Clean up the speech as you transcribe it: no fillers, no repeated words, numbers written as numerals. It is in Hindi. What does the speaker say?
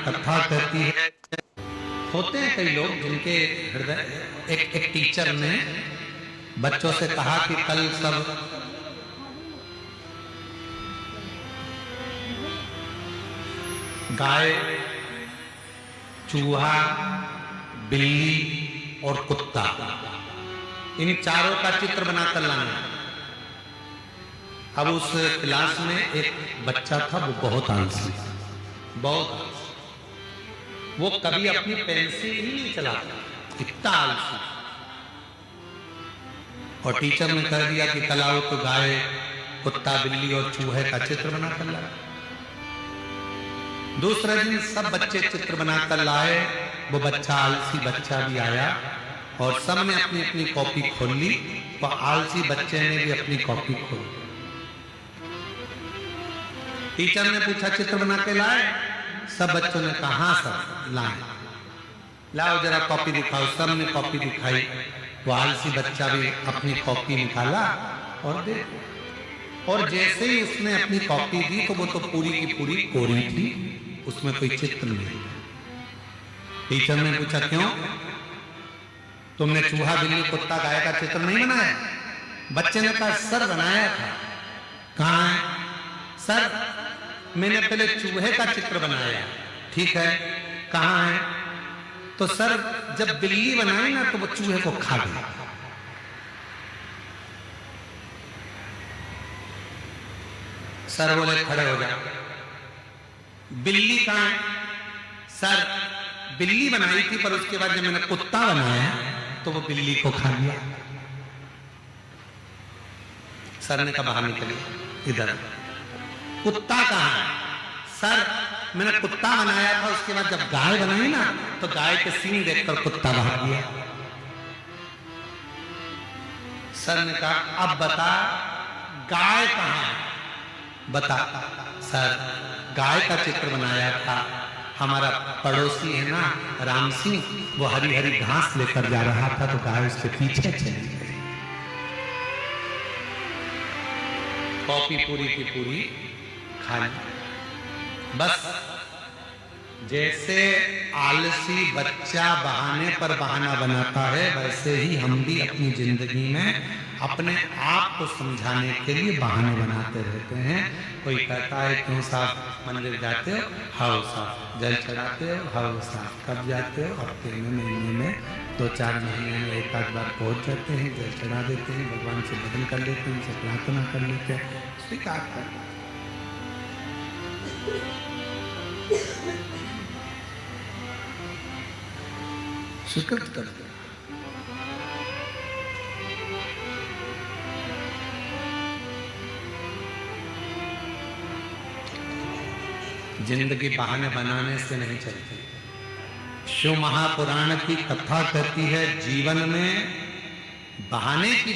कथा कहती है। होते हैं कई लोग जिनके हृदय एक टीचर ने बच्चों से कहा कि कल सब गाय, चूहा, बिल्ली और कुत्ता, इन चारों का चित्र बनाकर लाना। अब उस क्लास में एक बच्चा था, वो बहुत आलसी, बहुत आलसी। वो कभी अपनी पेंसिल ही नहीं चलाता, इतना आलसी। और टीचर ने कह दिया कि कल आओ तो गाय, कुत्ता, बिल्ली और चूहे का चित्र बनाकर लाए। दूसरे दिन सब बच्चे चित्र बनाकर लाए। वो बच्चा, आलसी बच्चा भी आया और सबने अपनी अपनी कॉपी खोल ली। तो आलसी बच्चे ने भी अपनी कॉपी खोली। टीचर ने पूछा चित्र बना के लाए? सब बच्चों ने कहा हाँ सर लाए। लाओ जरा कॉपी दिखाओ। सब ने कॉपी दिखाई। वो आलसी बच्चा भी अपनी कॉपी निकाला और दे। और जैसे ही उसने अपनी कॉपी दी तो वो तो पूरी की पूरी कोरी थी, उसमें कोई चित्र नहीं। टीचर ने पूछा क्यों? तुमने चूहा, बिल्ली, कुत्ता, गाय का चित्र नहीं बनाया? बच्चे ने कहा सर बनाया था। कहाँ है? सर मैंने पहले चूहे का चित्र बनाया। ठीक है, कहाँ है? तो सर जब बिल्ली बनाई ना तो वो चूहे को खा गई। सर बोले खड़े हो जाओ। बिल्ली कहाँ है? सर बिल्ली बनाई थी, पर उसके बाद जब मैंने कुत्ता बनाया तो वो बिल्ली को खा लिया। सर ने कहा बाहर निकलिए, इधर। कुत्ता कहाँ है? सर मैंने कुत्ता बनाया था, उसके बाद जब गाय बनाई ना तो गाय के सींग देखकर कुत्ता भाग गया। सर ने कहा अब बता गाय कहाँ है? बता। सर गाय का चित्र बनाया था, हमारा पड़ोसी है ना राम सिंह, वो हरी हरी घास लेकर जा रहा था तो गाय उसके पीछे चली गई। कॉपी पूरी की पूरी खाली। बस जैसे आलसी बच्चा बहाने पर बहाना बनाता है, वैसे ही हम भी अपनी जिंदगी में अपने आप को समझाने के लिए बहाने बनाते रहते हैं। कोई कहता है क्यों साहब मंदिर जाते हो? हाउ साहब। जल चढ़ाते हो? हाउ साहब। कब जाते हो? हफ्ते में, महीने में, 2-4 महीने में एक आध बार पहुंच जाते हैं, जल चढ़ा देते हैं, भगवान से भजन कर लेते हैं, उनसे प्रार्थना कर लेते हैं, स्वीकार कर लेते हैं। स्वीकृत कर दो। जिंदगी बहाने बनाने से नहीं चलती। शिव महापुराण की कथा कहती है जीवन में बहाने की